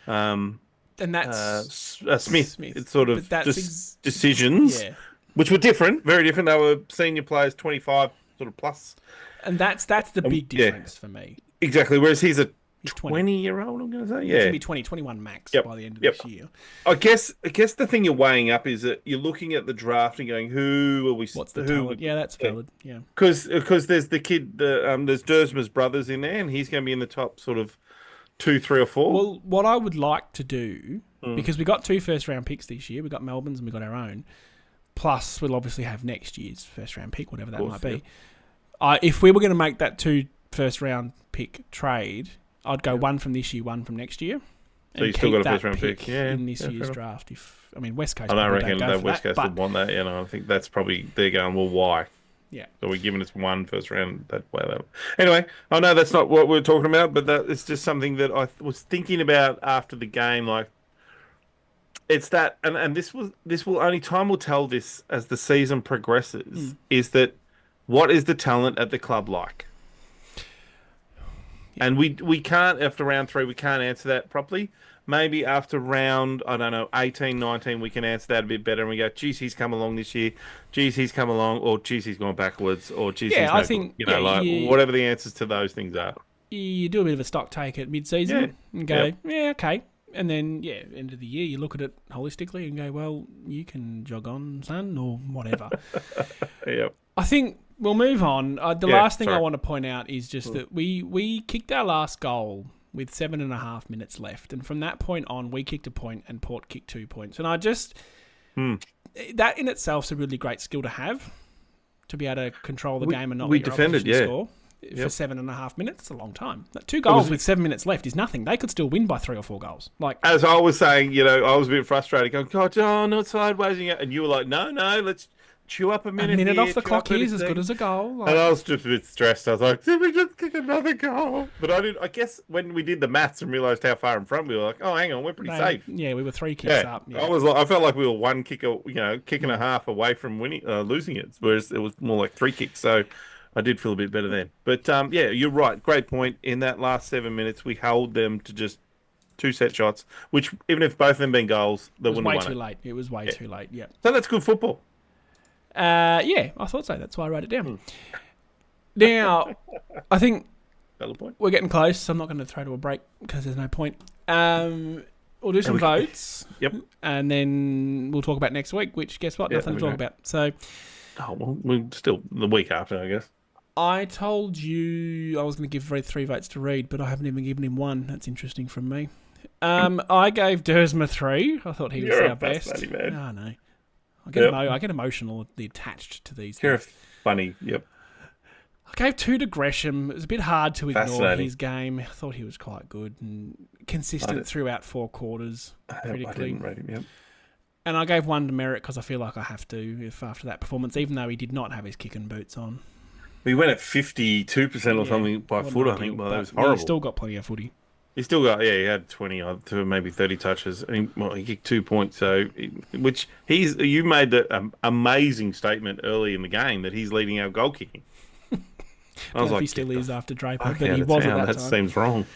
And that's Smith. Smith. It's sort But of that's just decisions, yeah. which were different, very different. They were senior players, 25 sort of plus. And that's the big yeah. difference for me. Exactly. Whereas he's a He's 20. 20-year-old, I'm going to say. He's Yeah. going to be 20, 21 max Yep. by the end of Yep. this year. I guess the thing you're weighing up is that you're looking at the draft and going, who are we? What's the talent? Yeah, that's valid. Yeah. Because there's the kid, there's Dersma's brothers in there, and he's going to be in the top sort of 2, 3, or 4. Well, what I would like to do, because we got 2 first-round picks this year, we got Melbourne's and we got our own, plus we'll obviously have next year's first-round pick, whatever that might be. If we were going to make that 2 first-round pick trade, I'd go 1 from this year, 1 from next year. So you still got a first-round pick, in this fair year's enough. draft. West Coast. I don't probably reckon don't go that for West Coast but would want that. I think that's probably they're going. Well, why? Yeah. So we're giving us 1 first round that way. Anyway, I know that's not what we're talking about, but that it's just something that I was thinking about after the game. Like, it's that, and this will only time will tell this as the season progresses. Is that what is the talent at the club like? And we can't, after round 3, we can't answer that properly. Maybe after round, 18, 19, we can answer that a bit better. And we go, geez, he's come along this year. Geez, he's come along. Or geez, he's gone backwards. Or geez, he's I think, whatever the answers to those things are. You do a bit of a stock take at mid-season and go, okay. And then, end of the year, you look at it holistically and go, well, you can jog on, son, or whatever. Yep. I think we'll move on. The last thing I want to point out is just that we kicked our last goal with 7.5 minutes left. And from that point on, we kicked a point and Port kicked 2 points. And I just... That in itself is a really great skill to have, to be able to control the game and not let your opposition score. For 7.5 minutes, it's a long time. 2 goals with 7 minutes left is nothing. They could still win by 3 or 4 goals. Like, as I was saying, I was a bit frustrated, going, God, not sideways, and you were like, no, let's chew up a minute. A minute here, off the clock here is as good as a goal. Like, and I was just a bit stressed. I was like, did we just kick another goal? But I guess when we did the maths and realised how far in front we were, like, oh, hang on, we're pretty safe. Yeah, we were 3 kicks up. Yeah. I felt like we were 1 kick, kick and a half away from losing it, whereas it was more like 3 kicks. So I did feel a bit better then. But you're right. Great point. In that last 7 minutes, we held them to just 2 set shots, which even if both of them been goals, they wouldn't have won it. Way too late. It was way too late. Yeah. So that's good football. I thought so. That's why I wrote it down. Now, I think we're getting close. So I'm not going to throw to a break because there's no point. We'll do some votes. Yep. And then we'll talk about next week, which, guess what? Nothing to talk about. So... Oh, well, we're still the week after, I guess. I told you I was going to give Reed 3 votes to Reed, but I haven't even given him 1. That's interesting from me. I gave Dersma 3. I thought he was our best. Man. I know. I get emotionally attached to these You're things. funny. Yep. I gave 2 to Gresham. It was a bit hard to ignore Fascinating. his game. I thought he was quite good and consistent throughout 4 quarters, I critically. didn't rate him. Yep. And I gave 1 to Merritt because I feel like I have to after that performance, even though he did not have his kicking boots on. We went at 52% or something by Wasn't foot, I ideal, think. Well, that was but horrible. He still got plenty of footy. He still got, he had 20 to maybe 30 touches. And he kicked 2 points. So, you made the amazing statement early in the game that he's leading our goal kicking. I was like, he still is after Draper, fuck but out he of was town. at that That time. seems wrong.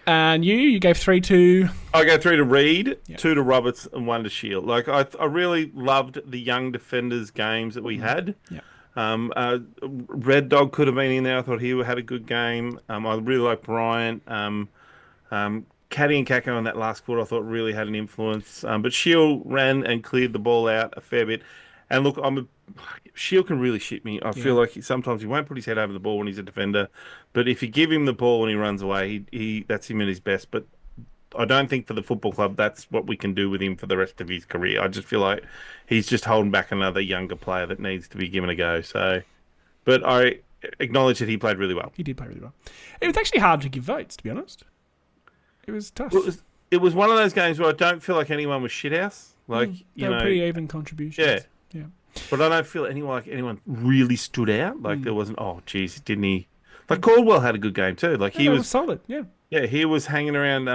And you gave 3 to... I go 3 to Reed, Yep. 2 to Roberts, and 1 to Shield. Like I really loved the young defenders games that we had. Yep. Red Dog could have been in there. I thought he had a good game. I really liked Bryant. Caddy and Kako in that last quarter, I thought really had an influence. But Shield ran and cleared the ball out a fair bit. And look, Shield can really shit me. I feel like sometimes he won't put his head over the ball when he's a defender. But if you give him the ball and he runs away, he that's him at his best. But I don't think for the football club that's what we can do with him for the rest of his career. I just feel like he's just holding back another younger player that needs to be given a go. So, but I acknowledge that he played really well. He did play really well. It was actually hard to give votes, to be honest. It was tough. It was one of those games where I don't feel like anyone was shithouse. Like they were pretty even contributions. Yeah. But I don't feel anyone really stood out. Like there wasn't. Oh, geez, didn't he? Like Caldwell had a good game too. Like he was solid. Yeah. Yeah, he was hanging around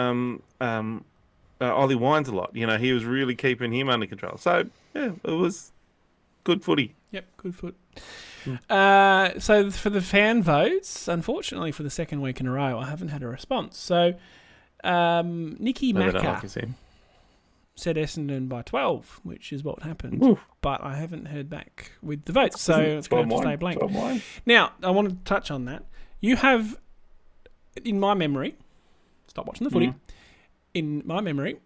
Ollie Wines a lot. You know, he was really keeping him under control. So yeah, it was good footy. Yep, good foot. So for the fan votes, unfortunately for the second week in a row, I haven't had a response. So Nicky No, they don't Macca like his team. said Essendon by 12, which is what happened. Oof. But I haven't heard back with the votes, so it's going to have to stay blank. 12-1. Now, I want to touch on that. You have, in my memory, stop watching the footy, in my memory,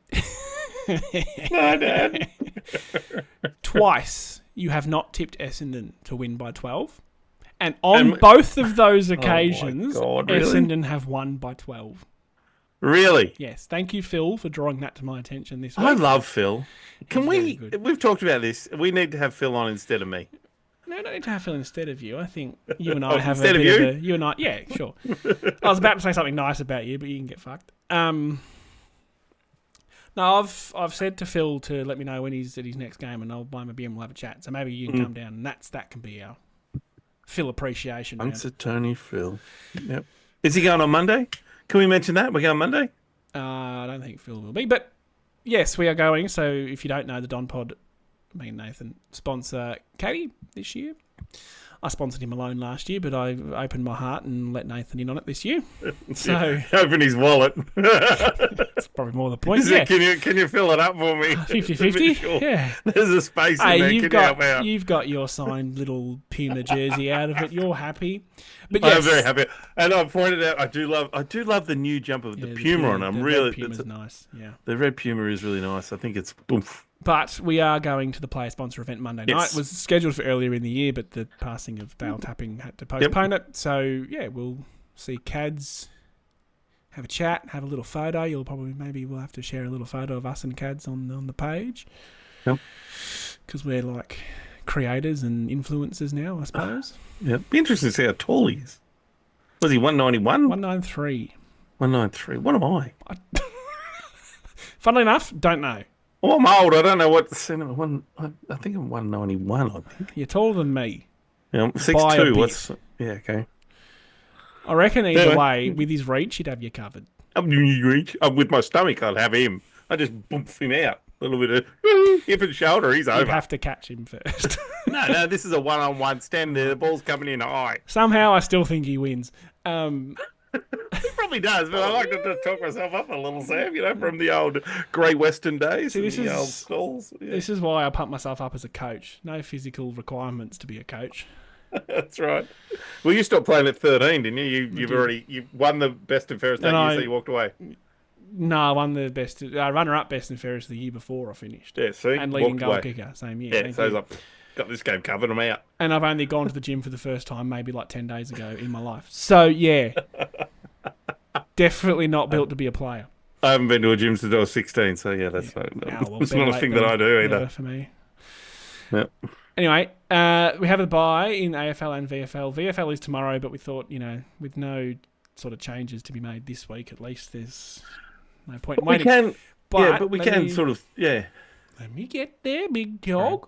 No, Dad. twice you have not tipped Essendon to win by 12. And on both of those occasions, God, really? Essendon have won by 12. Really? Yes. Thank you, Phil, for drawing that to my attention this week. I love Phil. Can He's we? very good. We've talked about this. We need to have Phil on instead of me. No, I don't need to have Phil instead of you. I think you and I have a instead of bit you? of a... You and I... Yeah, sure. I was about to say something nice about you, but you can get fucked. No, I've said to Phil to let me know when he's at his next game and I'll buy him a beer and we'll have a chat. So maybe you can come down and that can be our Phil appreciation. round. Answer Tony Phil. Yep. Is he going on Monday? Can we mention that? We're going Monday? I don't think Phil will be, but yes, we are going. So if you don't know, the Don Pod, me and Nathan sponsor Caddy this year. I sponsored him alone last year, but I opened my heart and let Nathan in on it this year. So Open his wallet. that's probably more the point. Yeah, Can you fill it up for me? 50-50. Sure. Yeah. There's a space in there. Can you help out? you've got your signed little Puma jersey out of it. You're happy, but I'm yes, very happy, and I pointed out I do love the new jumper with the Puma on. I'm the really red Puma's nice. Yeah. the red Puma is really nice. I think it's oomph. But we are going to the player sponsor event Monday night. Yes. It was scheduled for earlier in the year, but the passing of Dale Tapping had to postpone it. So, yeah, we'll see Cads, have a chat, have a little photo. Maybe we'll have to share a little photo of us and Cads on the page. Yep. Because we're like creators and influencers now, I suppose. Yeah, be interesting to see how tall he is. Was he 191? 193. 193. What am I? Funnily enough, don't know. Oh, I'm old. I don't know what the centimeter. I think I'm 191. I think. You're taller than me. Yeah, I'm By a 6'2". bit. What's? Yeah, okay. I reckon either Anyway. way, with his reach, he'd have you covered. With my stomach, I'd have him. I just boomp him out. A little bit of hip and shoulder. He's You'd over. have to catch him first. No, this is a one-on-one stand there. The ball's coming in high. Somehow, I still think he wins. He probably does, but I like to just talk myself up a little, Sam, from the old Great Western days. See, and the old stalls. Yeah, This is why I pump myself up as a coach. No physical requirements to be a coach. that's right. Well, you stopped playing at 13, didn't you? You've won the best and fairest that And year, so you walked away. No, I won the best, runner-up best and fairest the year before I finished. Yeah, see? And leading walked goal away. kicker, same year. Yeah, Thank so I was you. like, got this game covered, I'm out. And I've only gone to the gym for the first time maybe like 10 days ago in my life. So, yeah. Definitely not built to be a player. I haven't been to a gym since I was 16, so yeah, that's It's not a thing that I do either. For me. Yep. Anyway, we have a bye in AFL and VFL. VFL is tomorrow, but we thought, with no sort of changes to be made this week, at least there's no point in We waiting. can, but we let can me- sort of, Let me get there, big dog.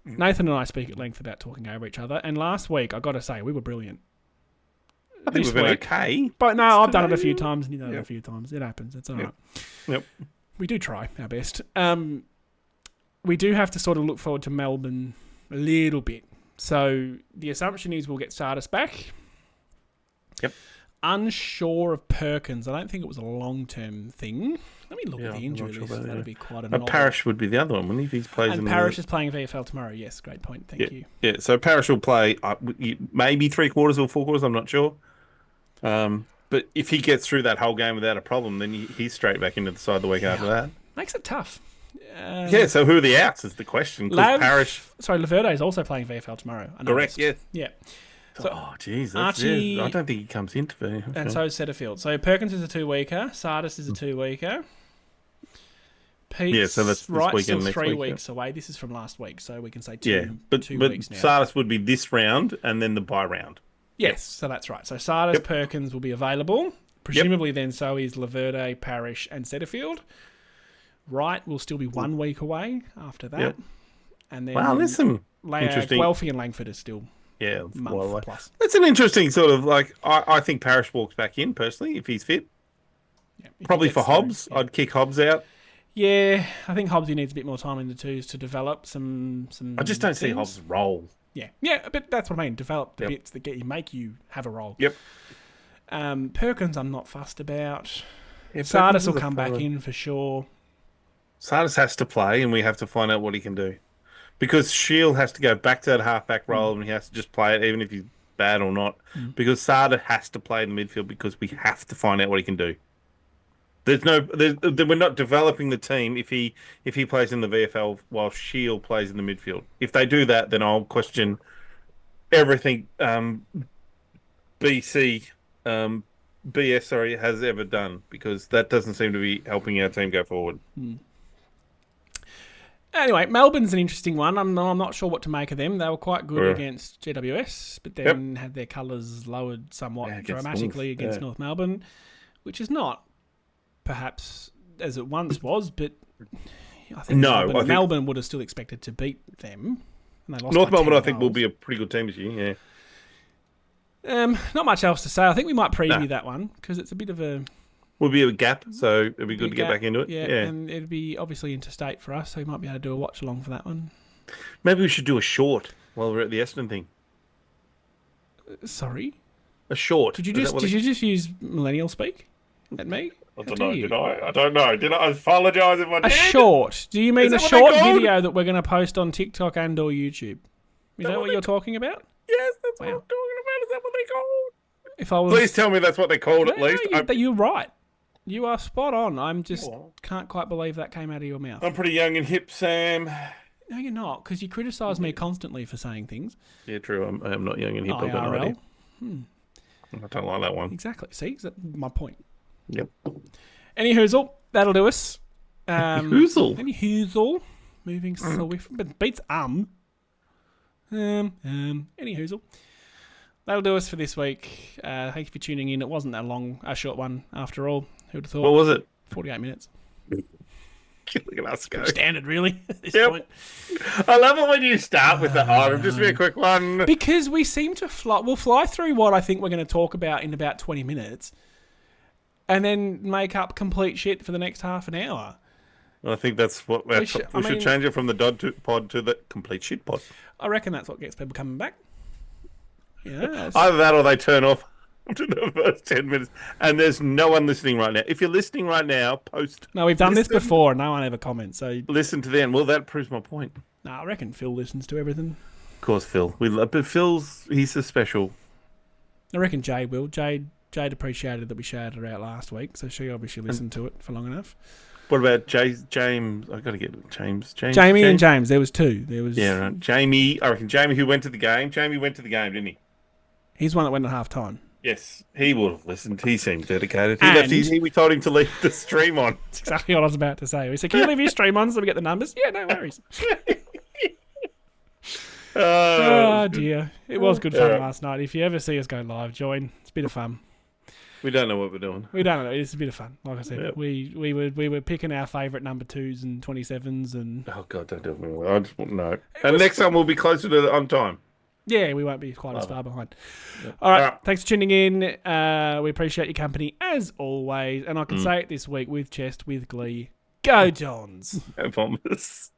Nathan and I speak at length about talking over each other, and last week, I got to say, we were brilliant. I think This we've been week- okay. But no, I've done it a Today- few times, and you've done it a Yep. few times. It happens. It's all right. Yep. We do try our best. We do have to sort of look forward to Melbourne a little bit. So the assumption is we'll get Sardis back. Yep. Unsure of Perkins. I don't think it was a long-term thing. Let me look at the I'm injury not sure list. about that, That'd be quite a But novel. Parrish would be the other one, wouldn't he? If he's plays in And the... Parrish is playing VFL tomorrow. Yes, great point. Thank you. Yeah, so Parrish will play maybe 3/4 or 4/4, I'm not sure. But if he gets through that whole game without a problem, then he's straight back into the side the week after that. Makes it tough. Yeah, so who are the outs is the question. 'Cause Parrish... Laverde is also playing VFL tomorrow. I Correct, noticed. yeah. Yeah. So, oh, jeez. Archie- I don't think he comes into VFL. And so is Setterfield. So Perkins is a 2-weeker. Sardis is a 2-weeker. Pete's Yeah, so that's this right, weekend, still next 3 week, weeks away. This is from last week, so we can say two, Yeah, but 2 weeks now. Sardis would be this round and then the bye round. Yes, so that's right. So Sardis, Yep. Perkins will be available. Presumably then so is Laverde, Parrish and Setterfield. Wright will still be 1 week away after that. Yep. And then Wow, listen. Interesting. Guelphy and Langford are still Yeah, month well away. plus. That's an interesting sort of I think Parrish walks back in personally if he's fit. Yeah, if he Probably gets for through, Hobbs. yeah. I'd kick Hobbs out. Yeah, I think Hobbsy needs a bit more time in the twos to develop some. I just don't see things. Hobbs roll. Yeah, but that's what I mean. Develop the Yep. bits that make you have a role. Yep. Perkins, I'm not fussed about. Yeah, Sardis Perkins will is a come back fella. in for sure. Sardis has to play, and we have to find out what he can do. Because Shield has to go back to that halfback role, and he has to just play it, even if he's bad or not. Because Sardis has to play in the midfield because we have to find out what he can do. We're not developing the team if he plays in the VFL while Shield plays in the midfield. If they do that, then I'll question everything BS has ever done, because that doesn't seem to be helping our team go forward. Anyway, Melbourne's an interesting one. I'm not sure what to make of them. They were quite good Yeah. against GWS, but then had their colours lowered somewhat Yeah, against dramatically North, against yeah. North Melbourne, which is not perhaps as it once was, but I think No, I think- Melbourne would have still expected to beat them. And they lost North by Melbourne, 10 I think, will goals. be a pretty good team this year. Yeah, Not much else to say. I think we might preview No. that one because it's a bit of a will be a gap, so it'd be good to get gap. back into it. Yeah, Yeah. and it'd be obviously interstate for us, so we might be able to do a watch along for that one. Maybe we should do a short while we're at the Essendon thing. Sorry, A short. did you Is that what just use millennial speak at me? I How don't dare know. you? Did I? I don't know. Did I? I apologise if I A did. short? Do you mean a that what short they're called? video that we're going to post on TikTok and or YouTube? Is that what what they you're talking about? Yes, that's what Wow. I'm talking about. Is that what they called? If I was, Please tell me that's what they called at No, least. you're right. You are spot on. I'm just Oh. can't quite believe that came out of your mouth. I'm pretty young and hip, Sam. No, you're not, because you criticise me constantly for saying things. Yeah, true. I am not young and hip. I've got no IRL. idea. I don't like that one. Exactly. See, that's my point. Yep. Any hoozle, that'll do us. Hoozle? Any hoozle. Moving swift, but beats Any hoozle. That'll do us for this week. Thank you for tuning in. It wasn't that long, a short one after all. Who'd have thought? What was it? 48 minutes. Look at us go. Standard, really, at this Yep. point. I love it when you start with the just be a quick one. Because we seem to we'll fly through what I think we're going to talk about in about 20 minutes and then make up complete shit for the next half an hour. I think that's what we should change it from the Dod pod to the complete shit pod. I reckon that's what gets people coming back. Yeah. Either that or they turn off after the first 10 minutes and there's no one listening right now. If you're listening right now, post. No, we've done this Listen. before. No one ever comments. So, Listen to the end. Well, that proves my point. I reckon Phil listens to everything. Of course, Phil. But he's a special. I reckon Jade will. Jade appreciated that we shouted her out last week, so she obviously listened to it for long enough. What about James? I've got to get James. Jamie and James. There was two. There was Yeah, right. Jamie. I reckon Jamie who went to the game. Jamie went to the game, didn't he? He's one that went at half time. Yes, he would have listened. He seemed dedicated. And- We told him to leave the stream on. That's exactly what I was about to say. We said, "Can you leave your stream on so we get the numbers?" Yeah, no worries. Oh dear, it was good fun Yeah. last night. If you ever see us go live, join. It's a bit of fun. We don't know what we're doing. We don't know. It's a bit of fun. Like I said, Yep. we were picking our favourite number 2s and 27s, and Oh God, don't do it. I just want no. And next time we'll be closer to on time. yeah, we won't be quite as far behind. Yeah. All right, All right. thanks for tuning in. We appreciate your company as always, and I can say it this week with chest, with glee. Go Johns. No promise.